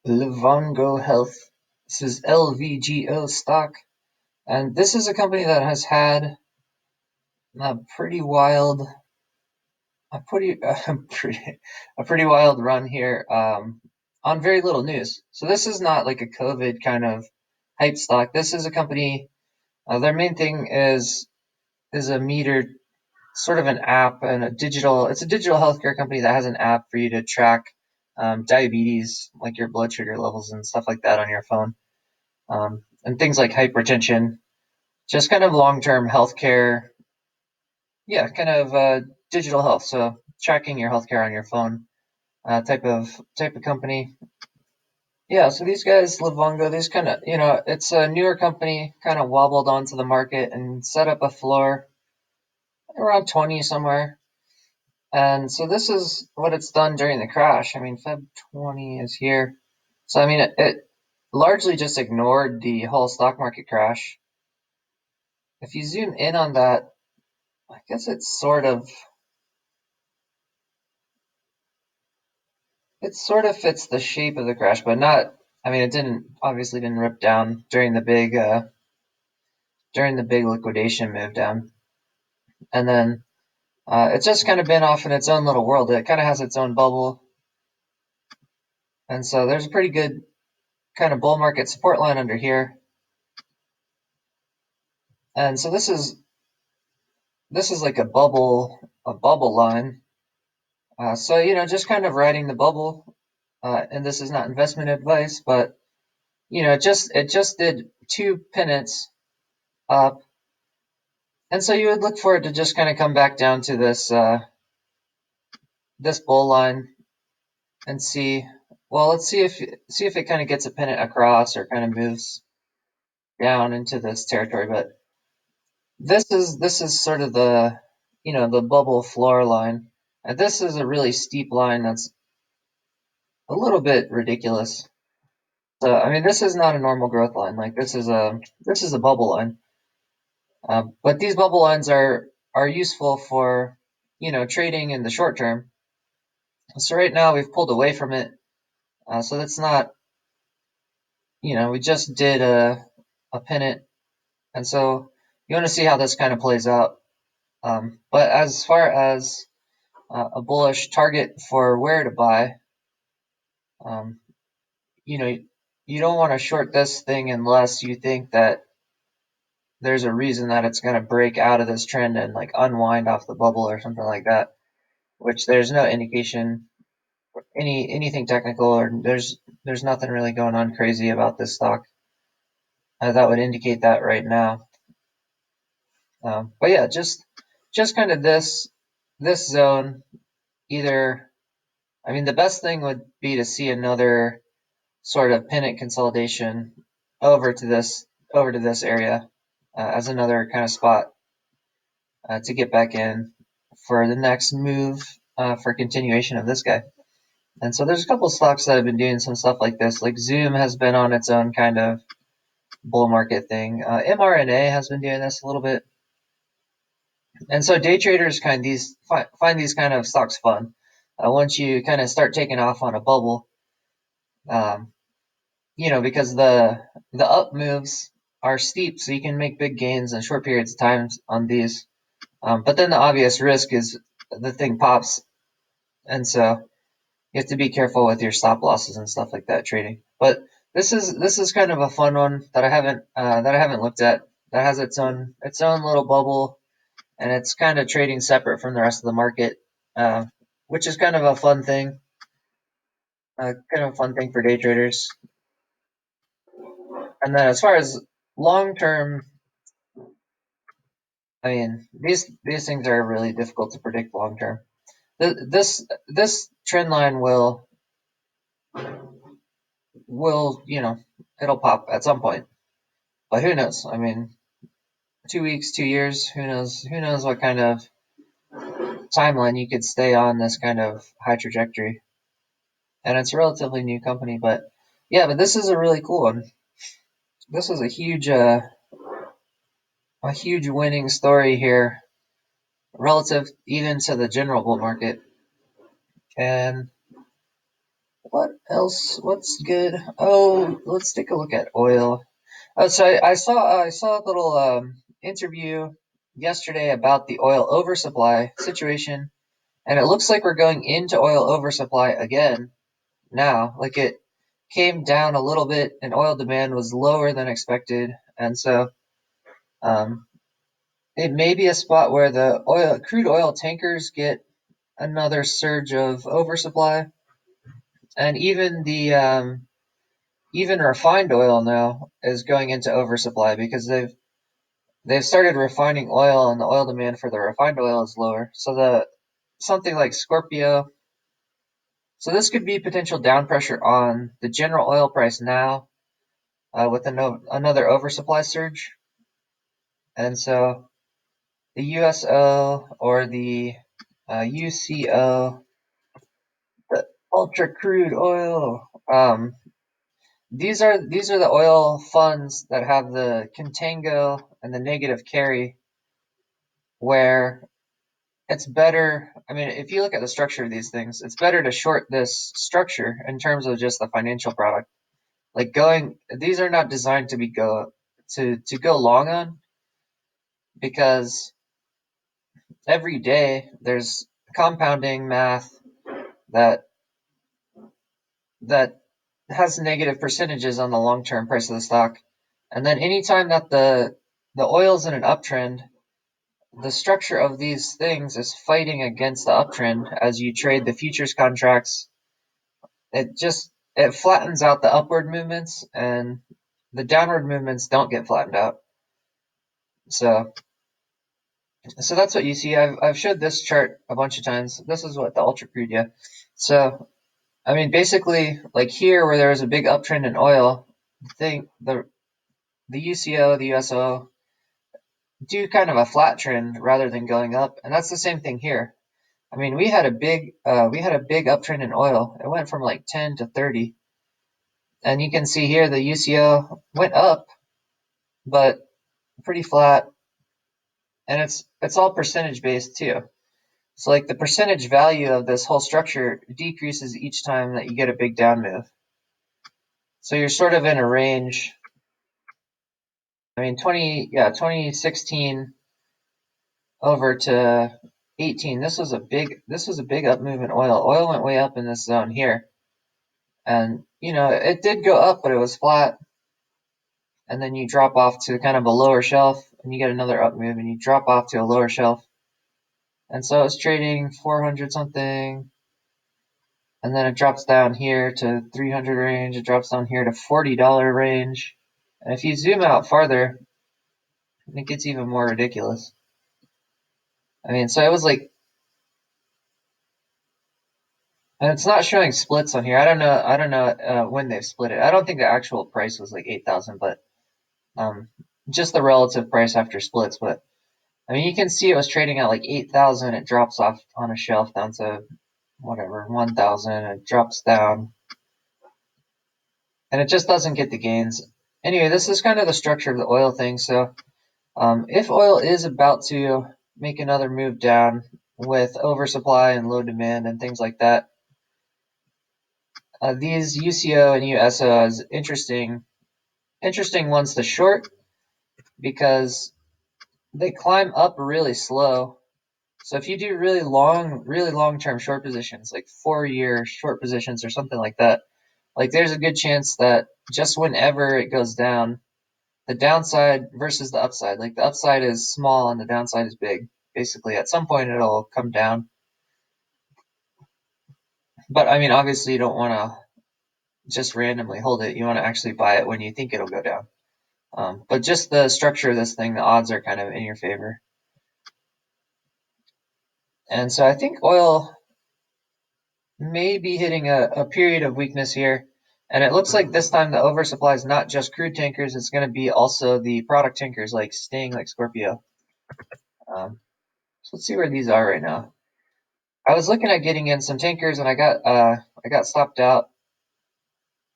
Livongo Health. This is LVGO stock, and this is a company that has had a pretty wild, a pretty, a pretty wild run here on very little news. So this is not like a COVID kind of hype stock. This is a company. Their main thing is a meter, sort of an app and a digital. It's a digital healthcare company that has an app for you to track diabetes, like your blood sugar levels and stuff like that on your phone. And things like hypertension, just kind of long-term healthcare, yeah, kind of digital health. So tracking your healthcare on your phone, type of company. Yeah, so these guys, Livongo, these kind of, it's a newer company, kind of wobbled onto the market and set up a floor around 20 somewhere. And so this is what it's done during the crash. I mean, Feb 20 is here. So, I mean, it largely just ignored the whole stock market crash. If you zoom in on that, I guess it sort of fits the shape of the crash, but not. I mean, it obviously didn't rip down during the big liquidation move down, and then it's just kind of been off in its own little world. It kind of has its own bubble, and so there's a pretty good kind of bull market support line under here, and so this is like a bubble line. So just kind of riding the bubble, and this is not investment advice, but it just did two pivots up, and so you would look for it to just kind of come back down to this bull line and see. Well, let's see if it kind of gets a pennant across or kind of moves down into this territory. But this is sort of the bubble floor line, and this is a really steep line that's a little bit ridiculous. So I mean, this is not a normal growth line. Like this is a bubble line. But these bubble lines are useful for trading in the short term. So right now we've pulled away from it. So that's not we just did a pennant, and so you want to see how this kind of plays out. But as far as a bullish target for where to buy, um, you know you don't want to short this thing unless you think that there's a reason that it's going to break out of this trend and like unwind off the bubble or something like that, which there's no indication, anything technical, or there's nothing really going on crazy about this stock that would indicate that right now. But yeah, just kind of this zone. Either, I mean, the best thing would be to see another sort of pennant consolidation over to this area as another kind of spot to get back in for the next move for continuation of this guy. And so there's a couple stocks that have been doing some stuff like this. Like Zoom has been on its own kind of bull market thing. mRNA has been doing this a little bit. And so day traders find these kind of stocks fun. Once you kind of start taking off on a bubble, um, because the up moves are steep, so you can make big gains in short periods of time on these. But then the obvious risk is the thing pops, and so you have to be careful with your stop losses and stuff like that trading. But this is kind of a fun one that I haven't looked at. That has its own little bubble, and it's kind of trading separate from the rest of the market, which is kind of a fun thing. Kind of a fun thing for day traders. And then as far as long term, I mean these things are really difficult to predict long term. This trend line will it'll pop at some point, but who knows? I mean, 2 weeks, 2 years, who knows what kind of timeline you could stay on this kind of high trajectory. And it's a relatively new company, but yeah, but this is a really cool one. This is a huge winning story here relative even to the general bull market. And What else? What's good? Oh, let's take a look at oil. Oh, so I saw a little interview yesterday about the oil oversupply situation, and it looks like we're going into oil oversupply again now. Like it came down a little bit, and oil demand was lower than expected, and so um, it may be a spot where the crude oil tankers get another surge of oversupply, and even refined oil now is going into oversupply because they've started refining oil, and the oil demand for the refined oil is lower. So the something like Scorpio. So this could be potential down pressure on the general oil price now, with another oversupply surge. And so the USO or the UCO, the ultra crude oil. These are the oil funds that have the contango and the negative carry, where it's better. I mean, if you look at the structure of these things, it's better to short this structure in terms of just the financial product. Like these are not designed to be to go long on, because every day there's compounding math that that has negative percentages on the long-term price of the stock. And then anytime that the oil's in an uptrend, the structure of these things is fighting against the uptrend as you trade the futures contracts. It flattens out the upward movements, and the downward movements don't get flattened out. So that's what you see. I've showed this chart a bunch of times. This is what the ultra crude, yeah. So I mean, basically, like here where there was a big uptrend in oil, the UCO, the USO do kind of a flat trend rather than going up, and that's the same thing here. I mean, we had a big uptrend in oil. It went from like 10 to 30, and you can see here the UCO went up, but pretty flat, and it's all percentage based too. So like the percentage value of this whole structure decreases each time that you get a big down move. So you're sort of in a range. I mean, 2016 over to 18. This was a big up move in oil. Oil went way up in this zone here, and it did go up, but it was flat. And then you drop off to kind of a lower shelf, and you get another up move, and you drop off to a lower shelf. And so it's trading 400 something, and then it drops down here to 300 range. It drops down here to $40 range. And if you zoom out farther, it gets even more ridiculous. I mean, so it was like, and it's not showing splits on here. I don't know when they've split it. I don't think the actual price was like 8,000, but just the relative price after splits. But I mean, you can see it was trading at like 8,000. It drops off on a shelf down to whatever 1,000. It drops down, and it just doesn't get the gains. Anyway, this is kind of the structure of the oil thing. So if oil is about to make another move down with oversupply and low demand and things like that, these UCO and USO is interesting ones to short, because they climb up really slow. So if you do really long term short positions, like 4-year short positions or something like that, like there's a good chance that just whenever it goes down, the downside versus the upside, like the upside is small and the downside is big. Basically, at some point it'll come down. But I mean, obviously you don't want to just randomly hold it. You want to actually buy it when you think it'll go down. But just the structure of this thing, the odds are kind of in your favor. And so I think oil may be hitting a period of weakness here. And it looks like this time the oversupply is not just crude tankers, it's going to be also the product tankers like Sting, like Scorpio. So let's see where these are right now. I was looking at getting in some tankers, and I got stopped out.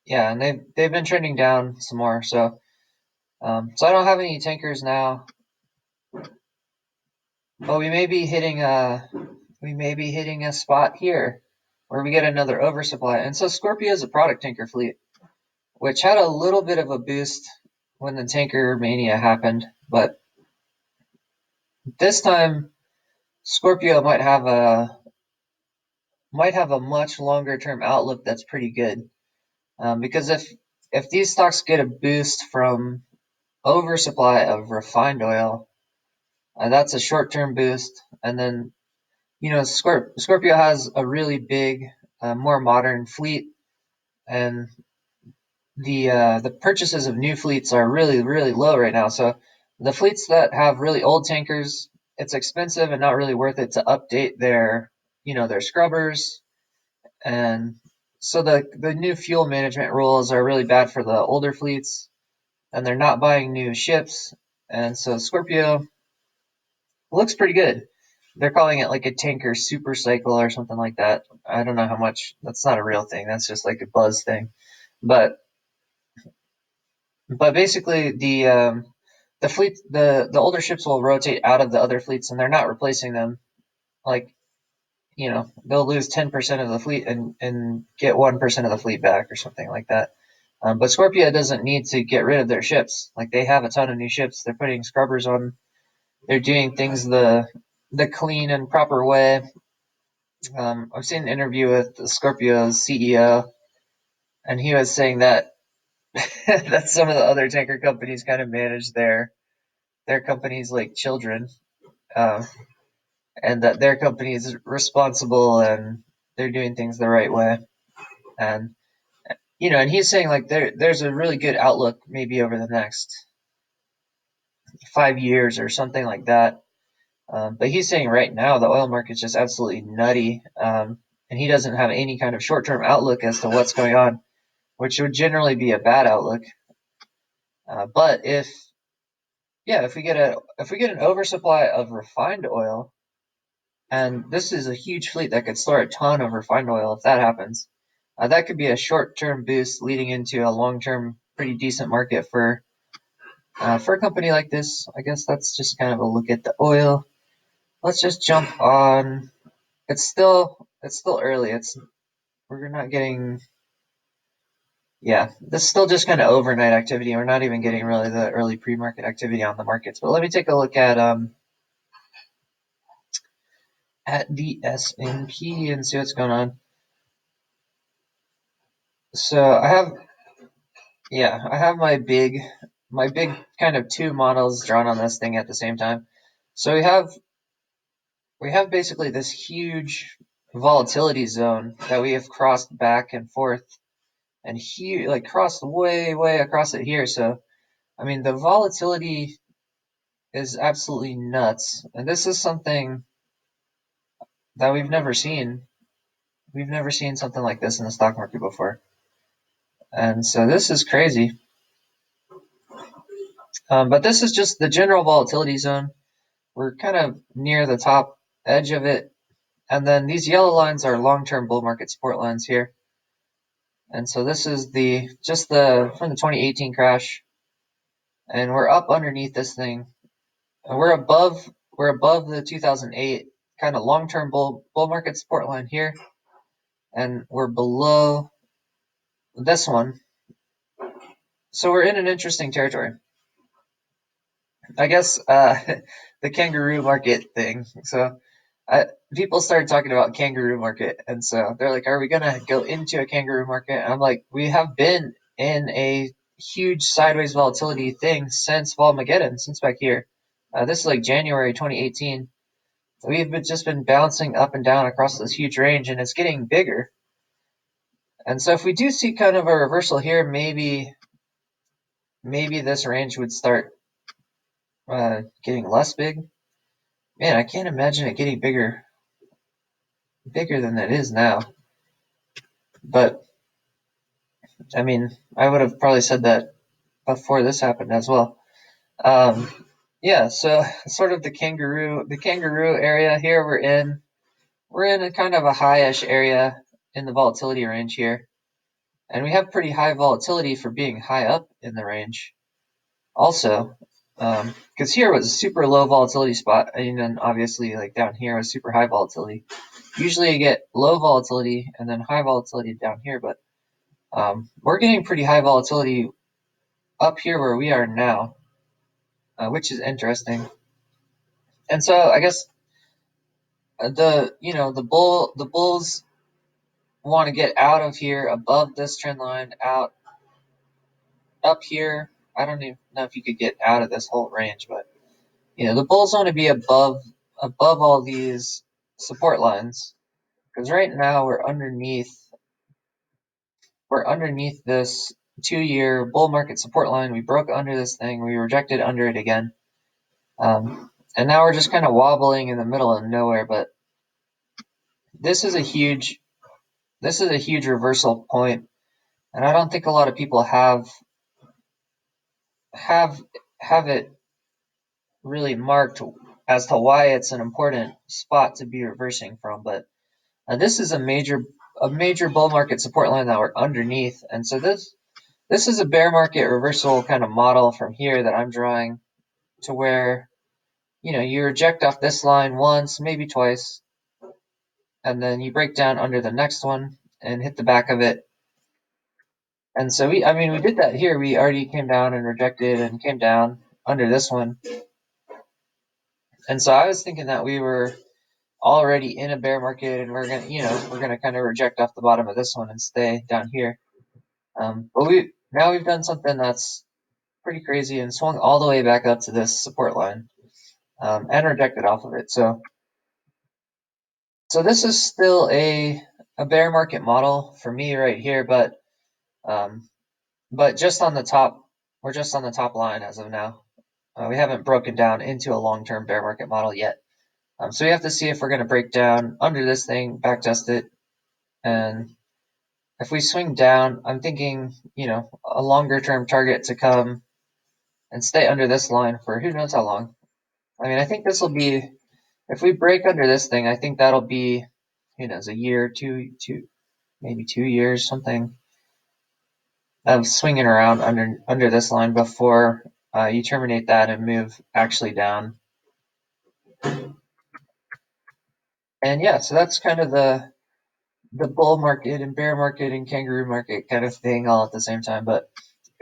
Yeah, and they've been trending down some more. So so I don't have any tankers now. But we may be hitting a spot here where we get another oversupply. And so Scorpio is a product tanker fleet, which had a little bit of a boost when the tanker mania happened, but this time Scorpio might have a much longer term outlook that's pretty good. Because if these stocks get a boost from oversupply of refined oil, that's a short term boost. And then Scorpio has a really big, more modern fleet, and the purchases of new fleets are really really low right now. So the fleets that have really old tankers, it's expensive and not really worth it to update their scrubbers, and so the new fuel management rules are really bad for the older fleets, and they're not buying new ships, and so Scorpio looks pretty good. They're calling it like a tanker super cycle or something like that. I don't know how much. That's not a real thing. That's just like a buzz thing. But basically the fleet the older ships will rotate out of the other fleets, and they're not replacing them. Like, they'll lose 10% of the fleet and get 1% of the fleet back or something like that. But Scorpio doesn't need to get rid of their ships. Like, they have a ton of new ships. They're putting scrubbers on. They're doing things the clean and proper way. I've seen an interview with the Scorpio's CEO, and he was saying that that some of the other tanker companies kind of manage their companies like children, um, and that their company is responsible and they're doing things the right way. And and he's saying like there's a really good outlook maybe over the next 5 years or something like that. But he's saying right now the oil market's just absolutely nutty, and he doesn't have any kind of short-term outlook as to what's going on, which would generally be a bad outlook. But if we get an oversupply of refined oil, and this is a huge fleet that could store a ton of refined oil if that happens, that could be a short-term boost leading into a long-term pretty decent market for a company like this. I guess that's just kind of a look at the oil. Let's just jump on. It's still early. We're not getting. Yeah, this is still just kind of overnight activity. We're not even getting really the early pre-market activity on the markets. But let me take a look at the S&P and see what's going on. So I have my big kind of two models drawn on this thing at the same time. So we have basically this huge volatility zone that we have crossed back and forth, and here, like, crossed way way across it here. So I mean, the volatility is absolutely nuts, and this is something that we've never seen. We've never seen something like this in the stock market before, and so this is crazy. But this is just the general volatility zone. We're kind of near the top edge of it, and then these yellow lines are long-term bull market support lines here. And so this is from the 2018 crash, and we're up underneath this thing. And we're above the 2008 kind of long-term bull market support line here, and we're below this one. So we're in an interesting territory. I guess the kangaroo market thing. So people started talking about kangaroo market, and so they're like, "Are we gonna go into a kangaroo market?" And I'm like, "We have been in a huge sideways volatility thing since Volmageddon, since back here. This is like January 2018. We've just been bouncing up and down across this huge range, and it's getting bigger. And so if we do see kind of a reversal here, maybe this range would start getting less big. Man, I can't imagine it getting bigger than it is now. But I mean, I would have probably said that before this happened as well. Yeah, so sort of the kangaroo area here we're in a kind of a high-ish area in the volatility range here. And we have pretty high volatility for being high up in the range also. Because here was a super low volatility spot, and then obviously like down here was super high volatility. usually you get low volatility and then high volatility down here, but we're getting pretty high volatility up here where we are now, which is interesting. And so I guess the bulls want to get out of here above this trend line, out up here. I don't even know if you could get out of this whole range, but the bulls want to be above all these support lines, because right now we're underneath this 2-year bull market support line. We broke under this thing, we rejected under it again, and now we're just kind of wobbling in the middle of nowhere. But this is a huge reversal point, and I don't think a lot of people have have it really marked as to why it's an important spot to be reversing from. But this is a major bull market support line that we're underneath, and so this is a bear market reversal kind of model from here that I'm drawing, to where you reject off this line once, maybe twice, and then you break down under the next one and hit the back of it. And so we did that here. We already came down and rejected and came down under this one. And so I was thinking that we were already in a bear market, and we're gonna kind of reject off the bottom of this one and stay down here. But we've done something that's pretty crazy and swung all the way back up to this support line, and rejected off of it. So this is still a bear market model for me right here, but just on the top, we're just on the top line as of now. We haven't broken down into a long-term bear market model yet. So we have to see if we're going to break down under this thing, back test it, and if we swing down, I'm thinking, a longer-term target to come and stay under this line for who knows how long. I think this will be, if we break under this thing, I think that'll be, who knows, a year, maybe 2 years, something of swinging around under this line before you terminate that and move actually down. And yeah, so that's kind of the bull market and bear market and kangaroo market kind of thing all at the same time. But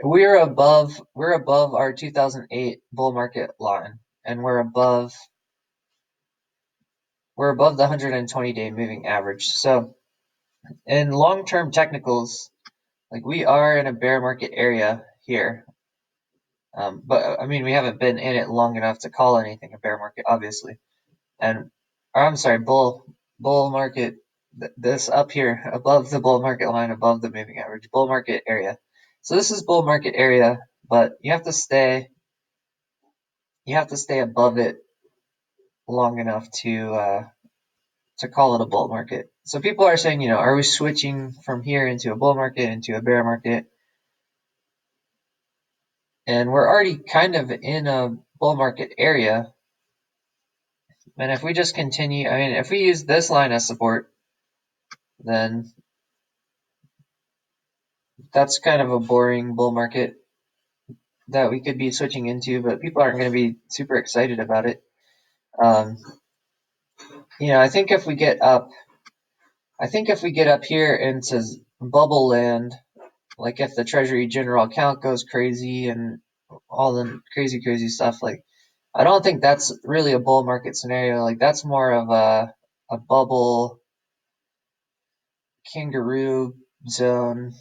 we're above our 2008 bull market line, and we're above the 120-day moving average. So in long-term technicals, like, we are in a bear market area here. But we haven't been in it long enough to call anything a bear market, obviously. And I'm sorry, bull market. This up here above the bull market line, above the moving average, bull market area. So this is bull market area, but you have to stay above it long enough to call it a bull market. So people are saying, are we switching from here into a bull market, into a bear market? And we're already kind of in a bull market area. And if we just continue, if we use this line as support, then that's kind of a boring bull market that we could be switching into, but people aren't going to be super excited about it. I think if we get up here into bubble land, like if the Treasury general account goes crazy and all the crazy stuff, like, I don't think that's really a bull market scenario. Like, that's more of a bubble kangaroo zone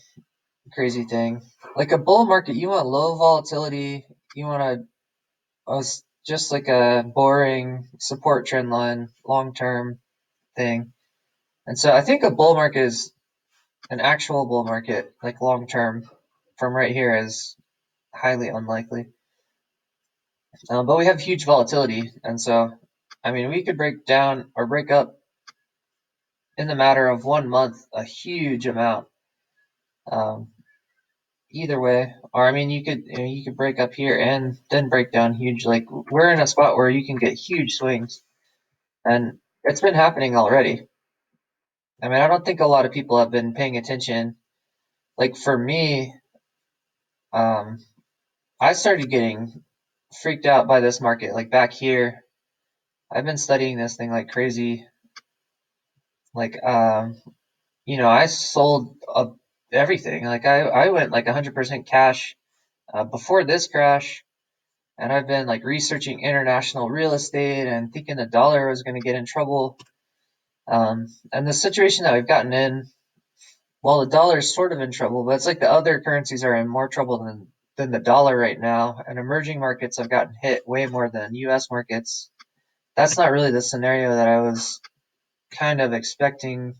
crazy thing. Like a bull market, you want low volatility, you want just like a boring support trend line, long-term thing. And so I think a bull market is an actual bull market, like long-term, from right here, is highly unlikely. But we have huge volatility, and so, we could break down or break up in the matter of 1 month a huge amount. Either way, or you could break up here and then break down huge. Like, we're in a spot where you can get huge swings, and it's been happening already. I don't think a lot of people have been paying attention. Like, for me, I started getting freaked out by this market, like, back here. I've been studying this thing like crazy, Like, I sold everything. Like, I went like 100% cash before this crash, and I've been like researching international real estate and thinking the dollar was going to get in trouble. And the situation that we've gotten in, well, the dollar is sort of in trouble, but it's like the other currencies are in more trouble than the dollar right now. And emerging markets have gotten hit way more than U.S. markets. That's not really the scenario that I was kind of expecting.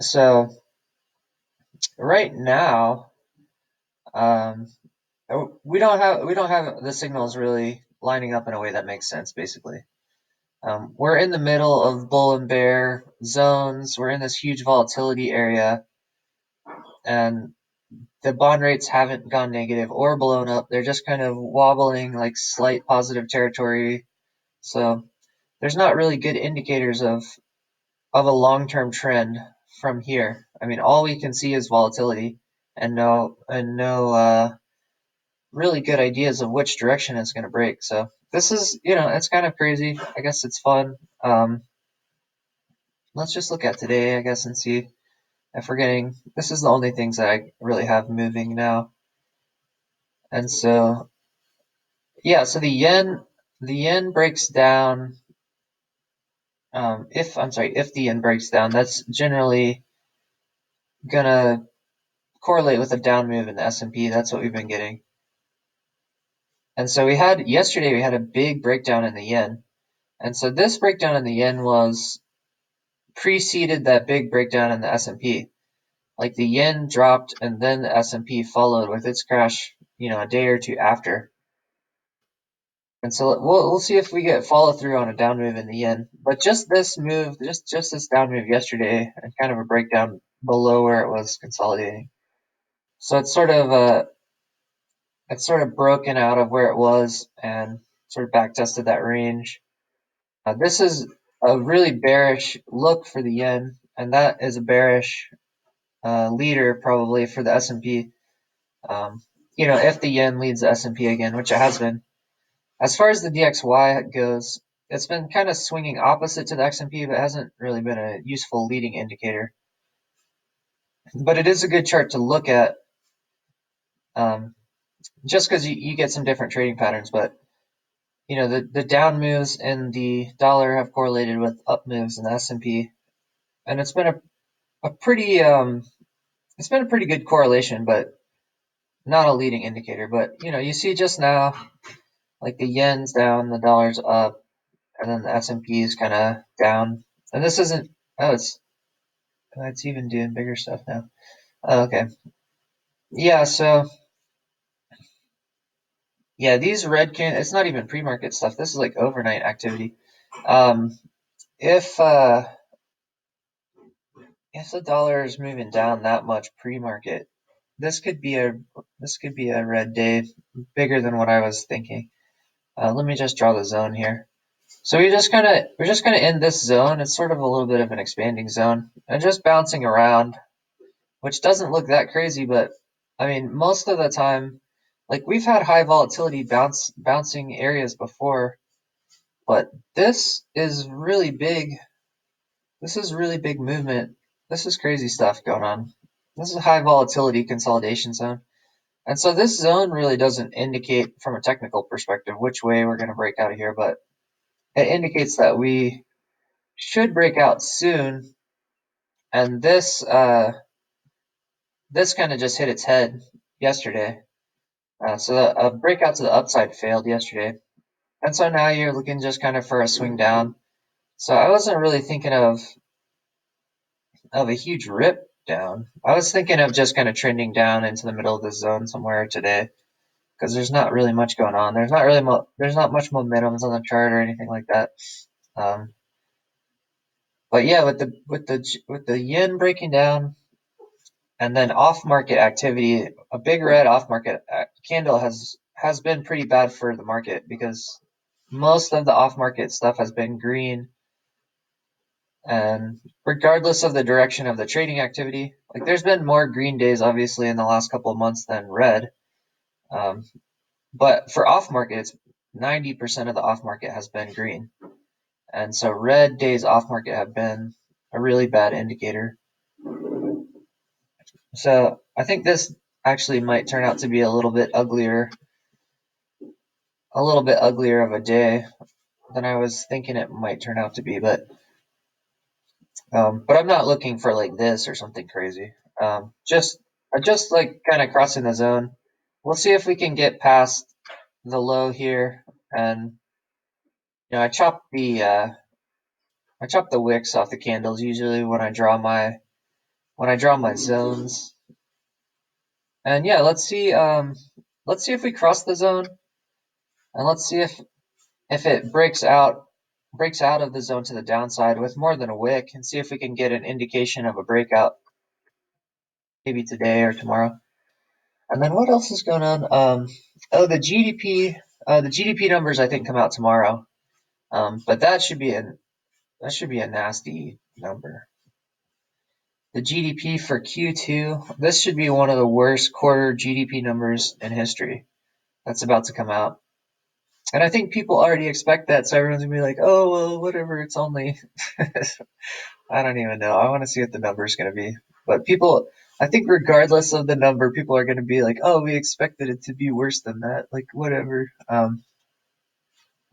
So right now, um, we don't have the signals really lining up in a way that makes sense. Basically, we're in the middle of bull and bear zones. We're in this huge volatility area, and the bond rates haven't gone negative or blown up. They're just kind of wobbling like slight positive territory. So there's not really good indicators of a long-term trend from here. I mean, all we can see is volatility and no really good ideas of which direction it's going to break. So this is, it's kind of crazy. I guess it's fun. Let's just look at today, I guess, and see if we're getting. This is the only things that I really have moving now. And so, yeah, so the yen breaks down. If the yen breaks down, that's generally gonna correlate with a down move in the S&P. That's what we've been getting. And so yesterday we had a big breakdown in the yen. And so this breakdown in the yen was preceded that big breakdown in the S&P. Like the yen dropped and then the S&P followed with its crash, a day or two after. And so we'll see if we get follow through on a down move in the yen. But just this move, just this down move yesterday, and kind of a breakdown below where it was consolidating. So it's sort of broken out of where it was and sort of back tested that range. This is a really bearish look for the yen, and that is a bearish leader probably for the S&P. If the yen leads the S&P again, which it has been. As far as the DXY goes, it's been kind of swinging opposite to the S&P, but it hasn't really been a useful leading indicator. But it is a good chart to look at, just because you get some different trading patterns. But the down moves in the dollar have correlated with up moves in the S&P, and it's been a pretty good correlation, but not a leading indicator. But you see just now, like the yen's down, the dollar's up, and then the S&P is kind of down. And this isn't. Oh, it's even doing bigger stuff now. Oh, okay. Yeah. So yeah, these it's not even pre-market stuff. This is like overnight activity. Um, if if the dollar is moving down that much pre-market, this could be a red day, bigger than what I was thinking. Let me just draw the zone here. So we're just kind of in this zone. It's sort of a little bit of an expanding zone and just bouncing around, which doesn't look that crazy, but I mean, most of the time, like we've had high volatility bouncing areas before, but this is really big. This is really big movement. This is crazy stuff going on. This is a high volatility consolidation zone. And so this zone really doesn't indicate from a technical perspective which way we're going to break out of here, but it indicates that we should break out soon. And this kind of just hit its head yesterday. So a breakout to the upside failed yesterday. And so now you're looking just kind of for a swing down. So I wasn't really thinking of a huge rip down. I was thinking of just kind of trending down into the middle of the zone somewhere today because there's not really much going on. There's not much momentum on the chart or anything like that. Um, but yeah, with the yen breaking down and then off market activity, a big red off market candle has been pretty bad for the market because most of the off market stuff has been green. And regardless of the direction of the trading activity, like there's been more green days obviously in the last couple of months than red. Um, but for off market, it's 90% of the off market has been green. And so red days off market have been a really bad indicator. So I think this actually might turn out to be a little bit uglier of a day than I was thinking it might turn out to be. But I'm not looking for like this or something crazy. Just like kind of crossing the zone. We'll see if we can get past the low here, and I chop the wicks off the candles usually when I draw my zones. And yeah, let's see if we cross the zone, and let's see if it breaks out of the zone to the downside with more than a wick, and see if we can get an indication of a breakout maybe today or tomorrow. And then what else is going on? Oh, the GDP numbers I think come out tomorrow. But that should be a nasty number. The GDP for Q2, this should be one of the worst quarter GDP numbers in history that's about to come out. And I think people already expect that, so everyone's gonna be like, oh, well, whatever, it's only. I don't even know. I want to see what the number is gonna be. But I think regardless of the number, people are gonna be like, oh, we expected it to be worse than that. Like, whatever.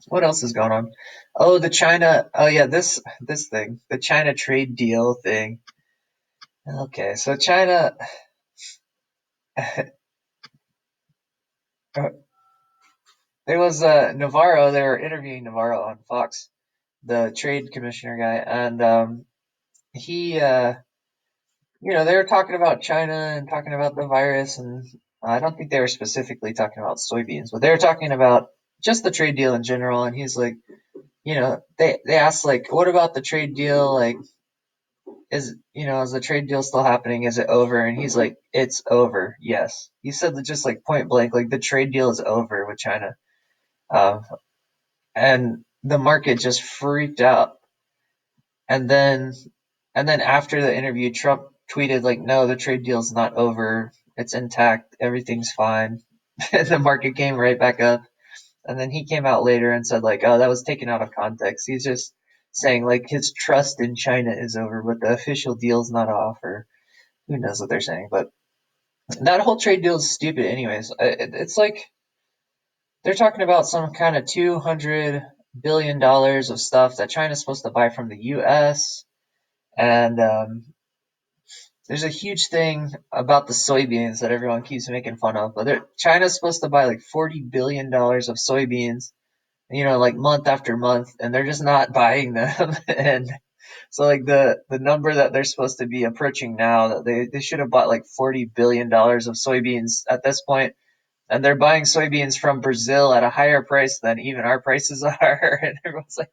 What else is going on? Oh, oh yeah, this thing, the China trade deal thing. Okay, so China, there was Navarro. They were interviewing Navarro on Fox, the trade commissioner guy, and he, they were talking about China and talking about the virus, and I don't think they were specifically talking about soybeans, but they were talking about just the trade deal in general. And he's like, they asked like, what about the trade deal? Like, is the trade deal still happening? Is it over? And he's like, it's over. Yes, he said that just like point blank, like the trade deal is over with China. Um, and the market just freaked out. And then after the interview, Trump tweeted like, "No, the trade deal's not over. It's intact. Everything's fine." And the market came right back up. And then he came out later and said like, "Oh, that was taken out of context. He's just saying like his trust in China is over, but the official deal's not off." Or who knows what they're saying. But that whole trade deal is stupid, anyways. It's like they're talking about some kind of $200 billion of stuff that China's supposed to buy from the U.S. And there's a huge thing about the soybeans that everyone keeps making fun of. But China's supposed to buy like $40 billion of soybeans, like month after month, and they're just not buying them. And so like the number that they're supposed to be approaching now, that they should have bought like $40 billion of soybeans at this point, and they're buying soybeans from Brazil at a higher price than even our prices are. And everyone's like,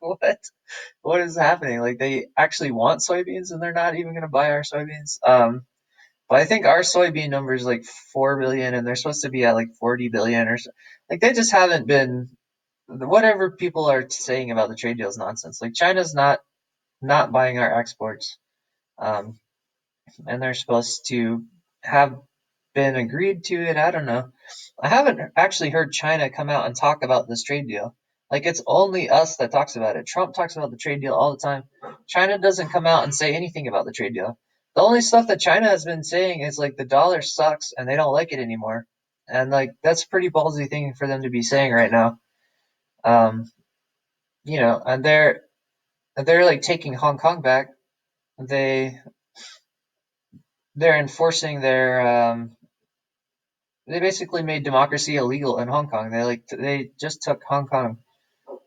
what is happening? Like they actually want soybeans and they're not even going to buy our soybeans. But I think our soybean number is like 4 billion and they're supposed to be at like 40 billion or so. Like they just haven't been, whatever people are saying about the trade deal is nonsense. Like China's not buying our exports. Um, and they're supposed to have been agreed to it. I don't know. I haven't actually heard China come out and talk about this trade deal. Like it's only us that talks about it. Trump talks about the trade deal all the time. China doesn't come out and say anything about the trade deal. The only stuff that China has been saying is like the dollar sucks and they don't like it anymore. And like that's a pretty ballsy thing for them to be saying right now. Um, and they're like taking Hong Kong back. They they're enforcing they basically made democracy illegal in Hong Kong. They just took Hong Kong,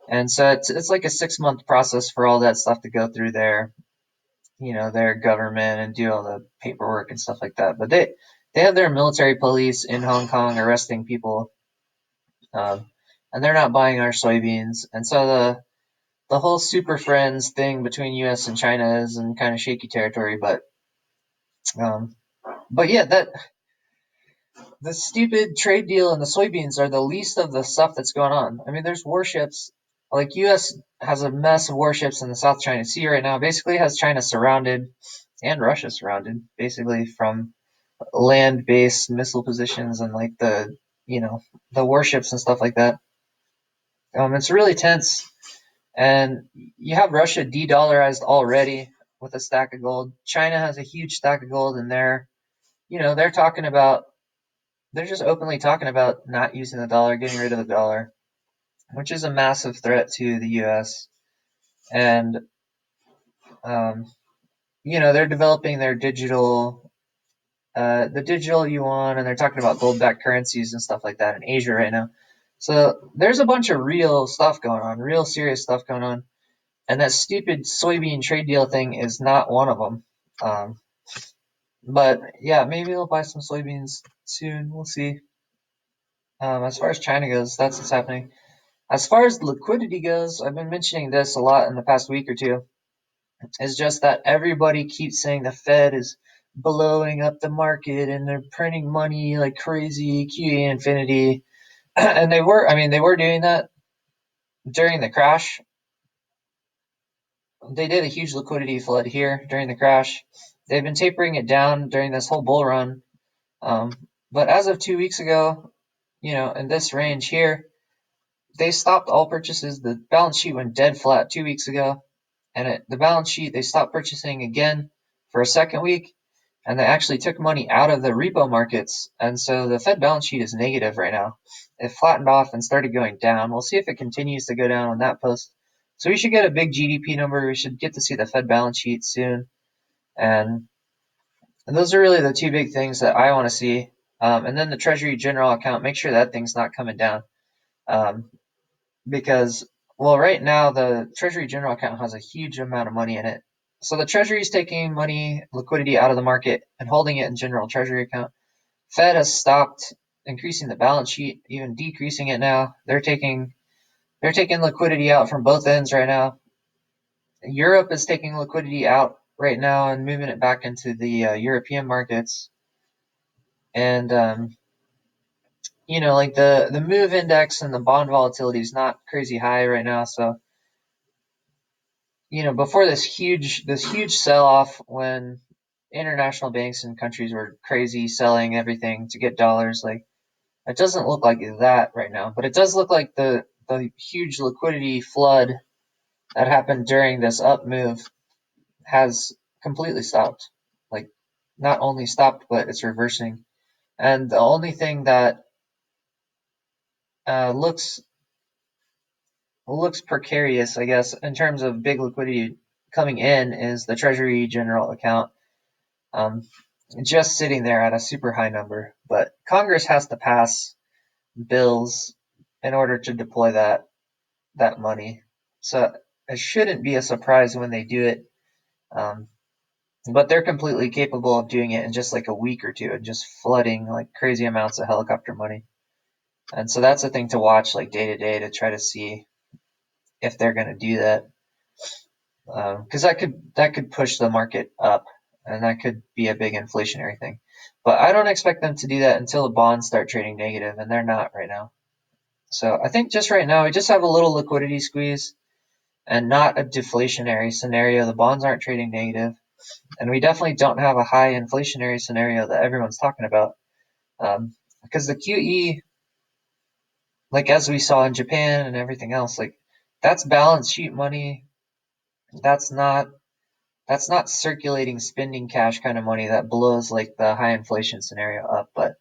and so it's like a 6 month process for all that stuff to go through their government and do all the paperwork and stuff like that. But they have their military police in Hong Kong arresting people, um, and they're not buying our soybeans. And so the whole super friends thing between U.S. and China is in kind of shaky territory. Um, but yeah, that the stupid trade deal and the soybeans are the least of the stuff that's going on. I mean, there's warships. Like U.S. has a mess of warships in the South China Sea right now. Basically, has China surrounded and Russia surrounded, basically from land-based missile positions and like the warships and stuff like that. It's really tense. And you have Russia de-dollarized already with a stack of gold. China has a huge stack of gold, and they're talking about, they're just openly talking about not using the dollar, getting rid of the dollar, which is a massive threat to the U.S. And um, they're developing their the digital yuan, and they're talking about gold-backed currencies and stuff like that in Asia right now. So there's a bunch of real stuff going on, real serious stuff going on, and that stupid soybean trade deal thing is not one of them. Um, but yeah, maybe they'll buy some soybeans soon. We'll see. As far as China goes, that's what's happening. As far as liquidity goes, I've been mentioning this a lot in the past week or two. It's just that everybody keeps saying the Fed is blowing up the market and they're printing money like crazy, QE infinity. And they were doing that during the crash. They did a huge liquidity flood here during the crash. They've been tapering it down during this whole bull run. Um, but as of 2 weeks ago, in this range here, they stopped all purchases. The balance sheet went dead flat 2 weeks ago, and the balance sheet, they stopped purchasing again for a second week, and they actually took money out of the repo markets, and so the Fed balance sheet is negative right now. It flattened off and started going down. We'll see if it continues to go down on that post. So we should get a big GDP number. We should get to see the Fed balance sheet soon, and those are really the two big things that I want to see. And then the Treasury General account, make sure that thing's not coming down. Um, because, well, right now the Treasury General account has a huge amount of money in it. So the Treasury is taking money, liquidity out of the market and holding it in general Treasury account. Fed has stopped increasing the balance sheet, even decreasing it now. They're taking liquidity out from both ends right now. Europe is taking liquidity out right now and moving it back into the European markets. And like the move index and the bond volatility is not crazy high right now. So before this huge sell off when international banks and countries were crazy selling everything to get dollars, like it doesn't look like that right now. But it does look like the huge liquidity flood that happened during this up move has completely stopped. Like not only stopped, but it's reversing. And the only thing that looks precarious, I guess, in terms of big liquidity coming in is the Treasury General account, um, just sitting there at a super high number. But Congress has to pass bills in order to deploy that money, so it shouldn't be a surprise when they do it. Um, but they're completely capable of doing it in just like a week or two and just flooding like crazy amounts of helicopter money. And so that's a thing to watch like day to day to try to see if they're going to do that. Because that could push the market up, and that could be a big inflationary thing. But I don't expect them to do that until the bonds start trading negative, and they're not right now. So I think just right now we just have a little liquidity squeeze and not a deflationary scenario. The bonds aren't trading negative, and we definitely don't have a high inflationary scenario that everyone's talking about. Because the QE, like as we saw in Japan and everything else, like that's balance sheet money. That's not that's not circulating spending cash kind of money that blows like the high inflation scenario up. But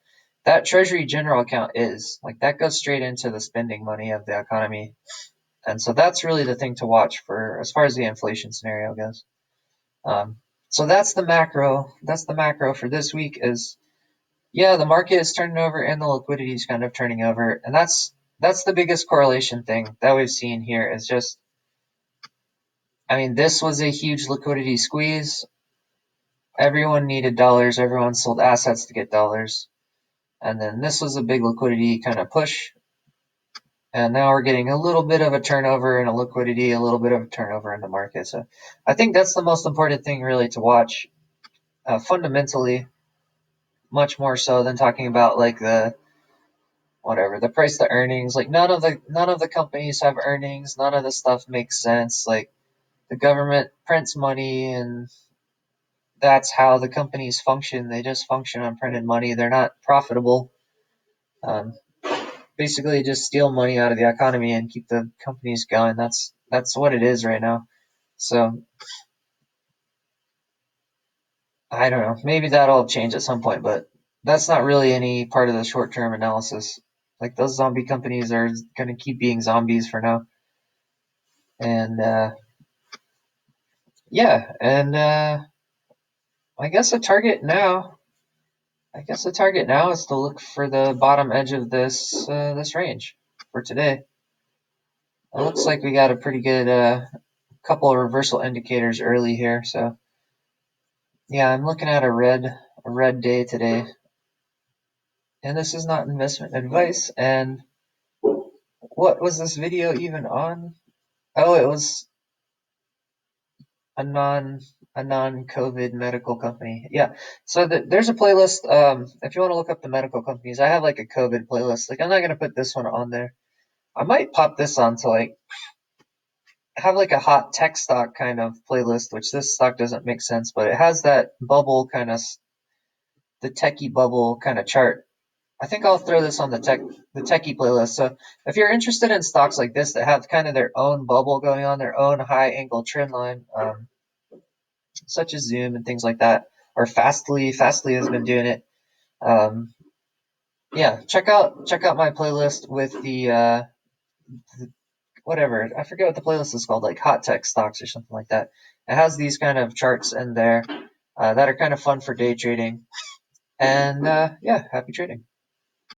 that Treasury General account is like that goes straight into the spending money of the economy. And so that's really the thing to watch for as far as the inflation scenario goes. So that's the macro. That's the macro for this week is, yeah, the market is turning over and the liquidity is kind of turning over. And that's the biggest correlation thing that we've seen here is just, I mean, this was a huge liquidity squeeze. Everyone needed dollars. Everyone sold assets to get dollars. And then this was a big liquidity kind of push. And now we're getting a little bit of a turnover in a liquidity, a little bit of a turnover in the market. So I think that's the most important thing really to watch, fundamentally, much more so than talking about like the price to earnings. Like none of the companies have earnings. None of the stuff makes sense. Like the government prints money and that's how the companies function. They just function on printed money. They're not profitable. Um, Basically, just steal money out of the economy and keep the companies going. that's what it is right now. So I don't know. Maybe that'll change at some point, but that's not really any part of the short-term analysis. Like those zombie companies are going to keep being zombies for now. And yeah, and I guess the target now, I guess the target now is to look for the bottom edge of this range for today. It looks like we got a pretty good couple of reversal indicators early here. So yeah, I'm looking at a red day today. And this is not investment advice. And what was this video even on? Oh, it was a non a non-COVID medical company. Yeah. So there's a playlist. If you want to look up the medical companies, I have like a COVID playlist. Like I'm not gonna put this one on there. I might pop this on to like have like a hot tech stock kind of playlist, which this stock doesn't make sense, but it has that bubble kind of the techie bubble kind of chart. I think I'll throw this on the techie playlist. So if you're interested in stocks like this that have kind of their own bubble going on, their own high angle trend line, such as Zoom and things like that, or Fastly has been doing it. Um, yeah, check out my playlist with the whatever, I forget what the playlist is called, like hot tech stocks or something like that. It has these kind of charts in there that are kind of fun for day trading. And yeah, happy trading.